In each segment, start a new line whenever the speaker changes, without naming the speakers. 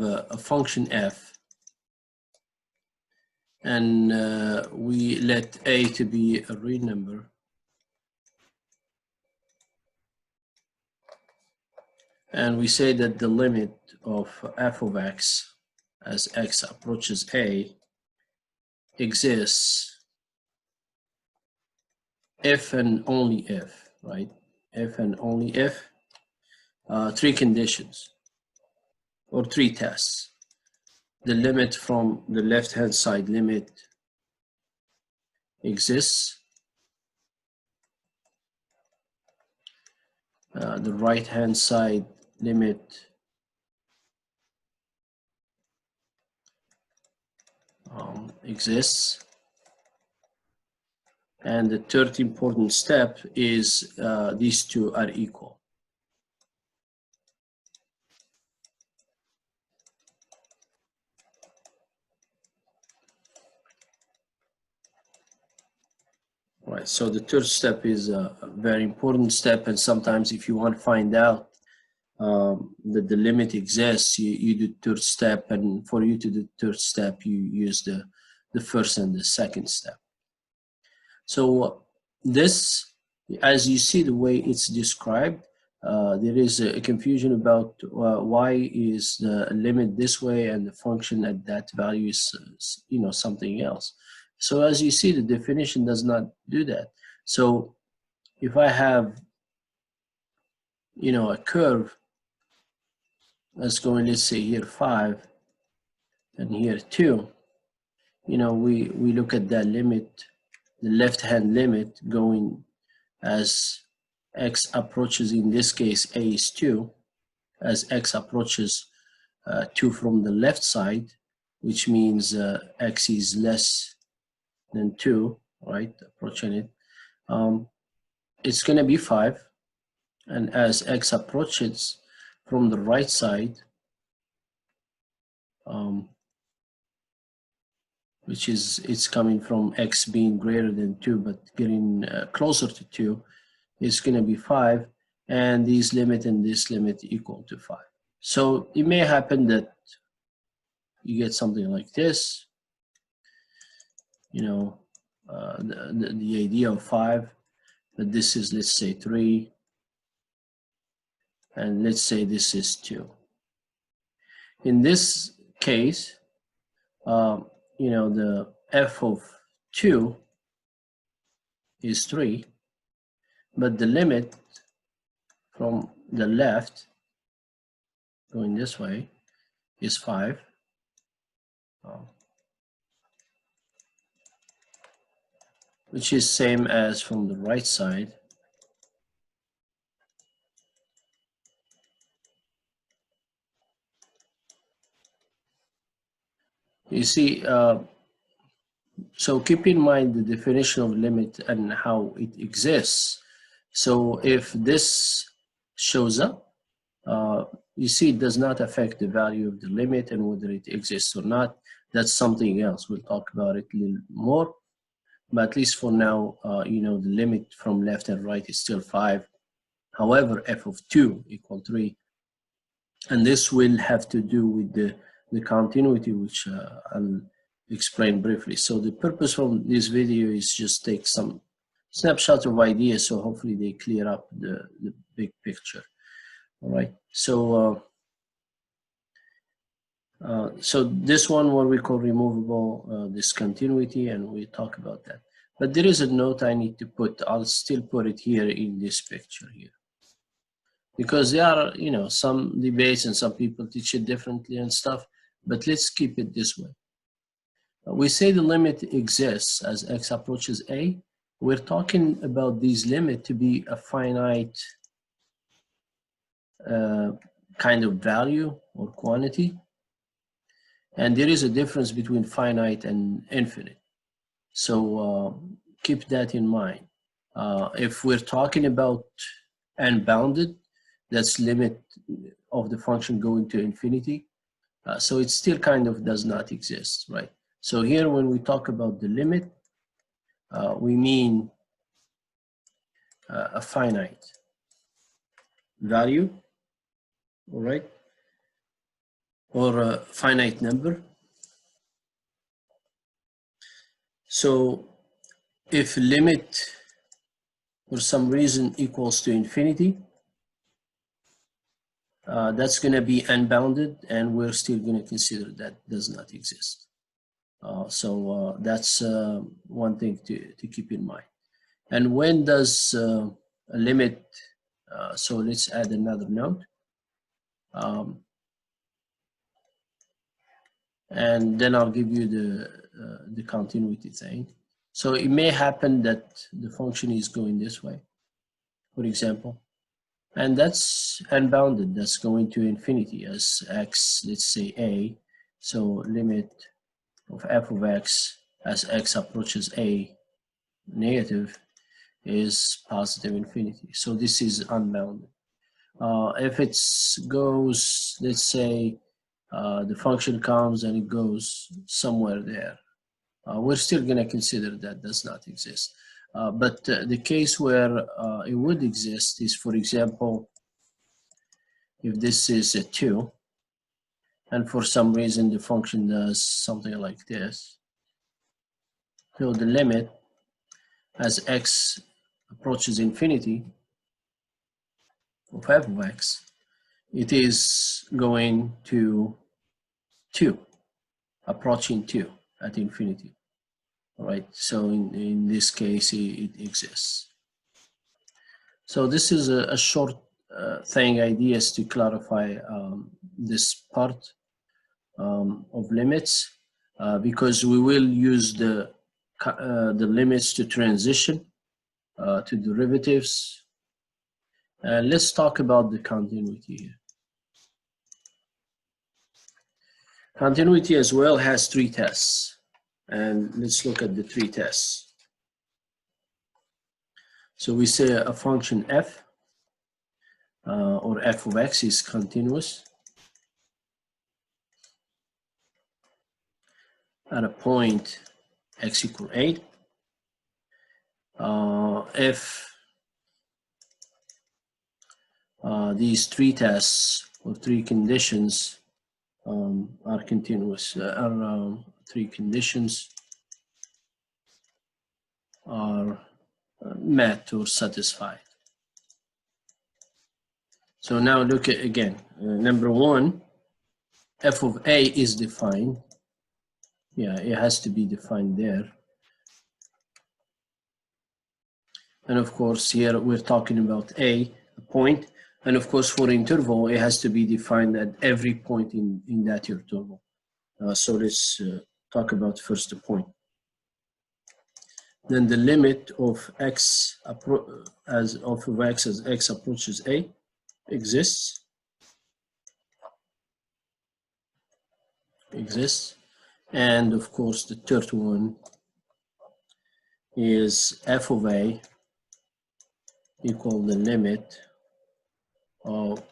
a function f, and we let a to be a real number, and we say that the limit of f of x as x approaches a exists if and only if, right? If and only if, three conditions or three tests. The limit from the left-hand side limit exists. The right-hand side limit exists. And the third important step is these two are equal. Right, so the third step is a very important step, and sometimes if you want to find out that the limit exists, you do third step, and for you to do third step, you use the first and the second step. So this, as you see the way it's described, there is a confusion about why is the limit this way and the function at that value is something else. So as you see, the definition does not do that. So if I have a curve that's going, let's say here 5 and here 2, we look at that limit, the left hand limit going as x approaches, in this case a is 2, as x approaches 2 from the left side, which means x is less than 2, right, approaching it, it's going to be 5, and as x approaches from the right side, which is, it's coming from x being greater than 2 but getting closer to 2, it's going to be 5, and this limit and this limit equal to 5. So it may happen that you get something like this, the idea of 5, but this is, let's say 3, and let's say this is 2. In this case, the f of 2 is 3, but the limit from the left going this way is 5. Which is same as from the right side. You see, so keep in mind the definition of limit and how it exists. So if this shows up, you see it does not affect the value of the limit and whether it exists or not. That's something else. We'll talk about it a little more. But at least for now, the limit from left and right is still 5. However, f of 2 equal 3. And this will have to do with the continuity, which I'll explain briefly. So the purpose of this video is just take some snapshots of ideas, so hopefully they clear up the big picture. All right, so so this one, what we call removable discontinuity, and we talk about that. But there is a note I need to put. I'll still put it here in this picture here, because there are some debates and some people teach it differently and stuff. But let's keep it this way. We say the limit exists as x approaches a. We're talking about this limit to be a finite kind of value or quantity. And there is a difference between finite and infinite. So keep that in mind. If we're talking about unbounded, that's limit of the function going to infinity. So it still kind of does not exist, right? So here when we talk about the limit, we mean a finite value, all right? or a finite number. So if limit for some reason equals to infinity, that's going to be unbounded, and we're still going to consider that does not exist. So that's one thing to keep in mind. And when does a limit, so let's add another node. And then I'll give you the continuity thing. So it may happen that the function is going this way, for example, and that's unbounded. That's going to infinity as x, let's say a. So limit of f of x as x approaches a negative is positive infinity. So this is unbounded. If it goes, let's say, the function comes and it goes somewhere there, we're still going to consider that does not exist. But the case where it would exist is, for example, if this is a 2, and for some reason the function does something like this. So the limit as x approaches infinity of f of x, it is going to 2, approaching 2 at infinity. All right, so in this case, it exists. So this is a short thing, ideas to clarify this part of limits, because we will use the limits to transition to derivatives. Let's talk about the continuity here. Continuity as well has 3 tests, and let's look at the 3 tests. So we say a function f or f of x is continuous at a point x equal 8 if these 3 tests or 3 conditions are continuous, 3 conditions are met or satisfied. So now look at again, number 1, f of a is defined. Yeah, it has to be defined there. And of course here we're talking about a point, and of course for interval it has to be defined at every point in that interval. So let's talk about first the point. Then the limit of x as x approaches a exists, and of course the third one is f of a equal the limit of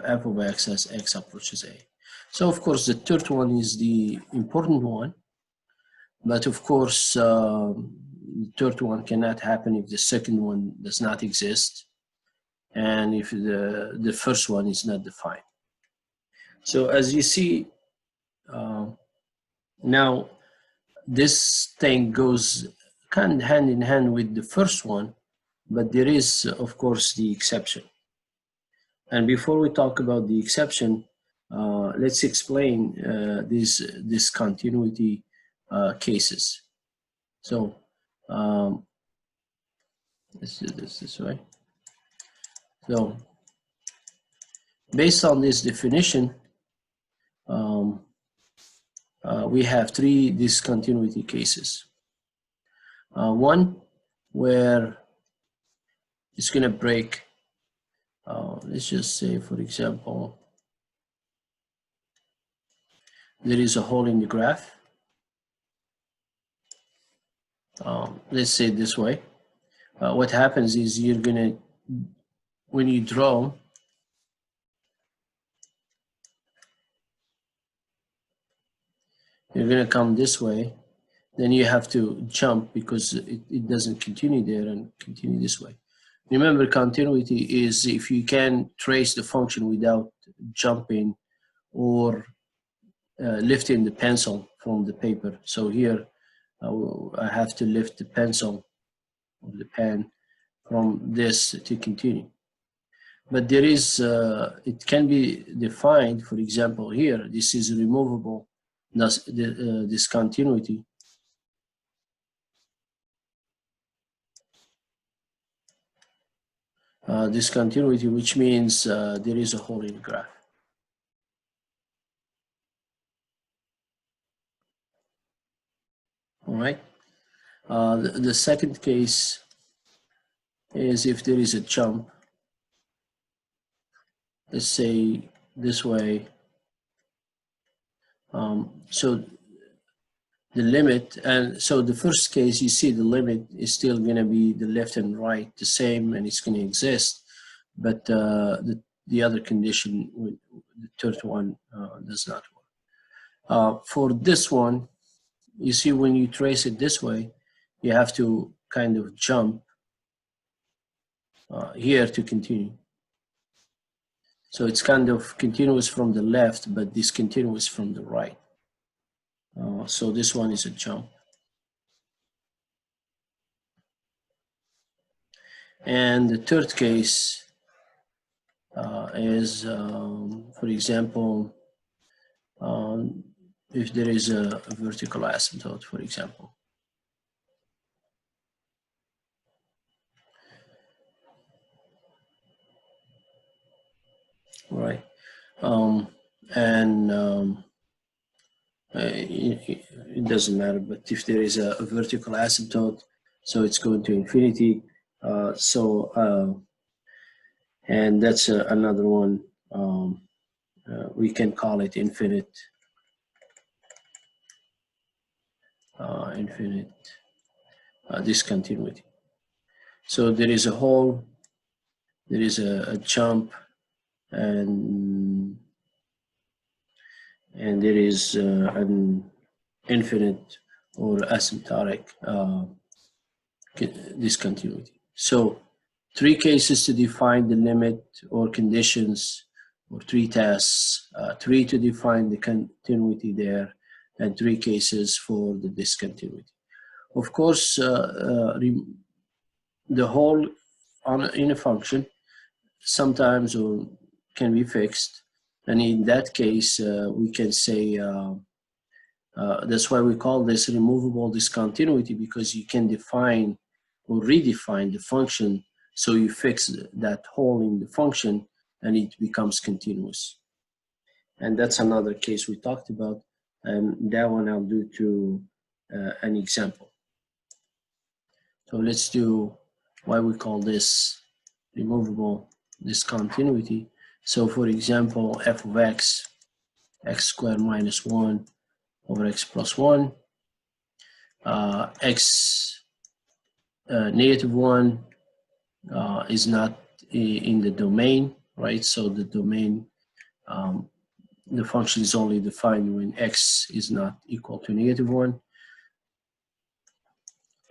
f of x as x approaches a. So of course the third one is the important one, but of course the third one cannot happen if the second one does not exist and if the first one is not defined. So as you see, now this thing goes kind of hand in hand with the first one, but there is of course the exception. And before we talk about the exception, let's explain these discontinuity cases. So let's do this way. So based on this definition, we have 3 discontinuity cases. One where it's going to break, let's just say, for example, there is a hole in the graph. Let's say it this way. What happens is you're going to, when you draw, you're going to come this way, then you have to jump because it doesn't continue there and continue this way. Remember, continuity is if you can trace the function without jumping or lifting the pencil from the paper. So here I have to lift the pencil or the pen from this to continue. But there is, it can be defined, for example, here, this is removable discontinuity. Discontinuity, which means there is a hole in the graph. All right. The second case is if there is a jump, let's say this way. So the limit, and so the first case, you see the limit is still going to be the left and right the same, and it's going to exist, but the other condition, the third one, does not work. For this one, you see when you trace it this way, you have to kind of jump here to continue. So it's kind of continuous from the left, but discontinuous from the right. So this one is a jump. And the third case is, for example, if there is a vertical asymptote, for example. Right. It doesn't matter, but if there is a vertical asymptote, so it's going to infinity. And that's another one. We can call it infinite discontinuity. So there is a hole, there is a jump, and there is an infinite or asymptotic discontinuity. So 3 cases to define the limit or conditions, or 3 tests, 3 to define the continuity there, and 3 cases for the discontinuity. Of course, the hole in a function sometimes can be fixed, and in that case we can say that's why we call this removable discontinuity, because you can define or redefine the function, so you fix that hole in the function and it becomes continuous. And that's another case we talked about, and that one I'll do to an example. So let's do why we call this removable discontinuity. So for example, f of x squared minus 1 over x plus 1, x negative 1 is not in the domain, right? So the domain, the function is only defined when x is not equal to negative 1.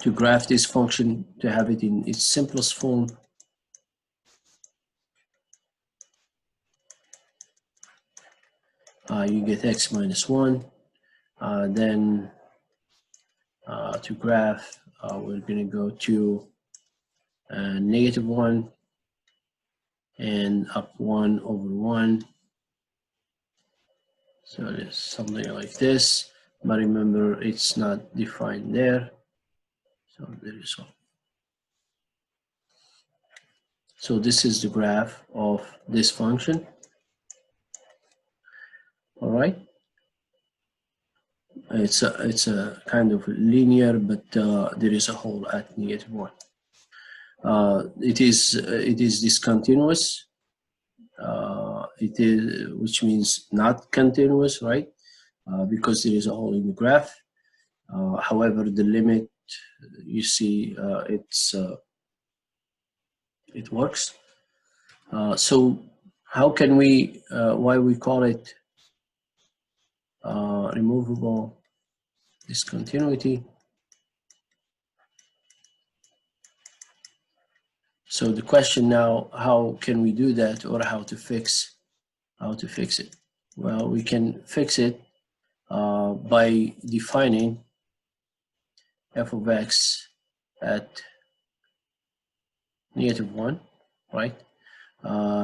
To graph this function, to have it in its simplest form, you get x minus 1. Then to graph, we're going to go to negative 1 and up 1 over 1. So it's something like this, but remember it's not defined there. So there is one. So this is the graph of this function. All right. It's a kind of linear, but there is a hole at negative 1. It is discontinuous. Which means not continuous, right? Because there is a hole in the graph. However, the limit, you see, it works. So how can we, why we call it removable discontinuity? So the question now, how can we do that, or how to fix it? Well, we can fix it by defining f of x at -1, right?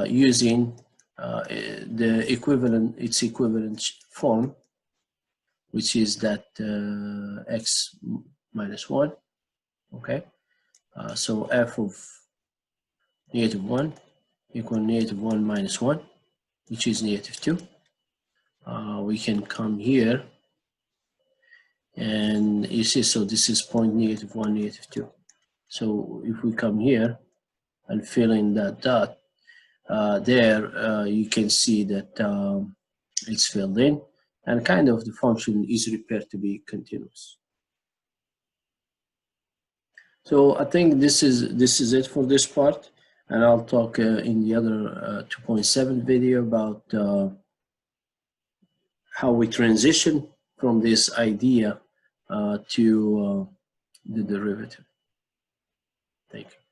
Using its equivalent form, which is that x minus 1, okay? So f of -1 equal -1 minus 1, which is -2. We can come here and you see, so this is point -1, -2. So if we come here and fill in that dot, there you can see that it's filled in, and kind of the function is repaired to be continuous. So I think this is it for this part, and I'll talk in the other 2.7 video about how we transition from this idea to the derivative. Thank you.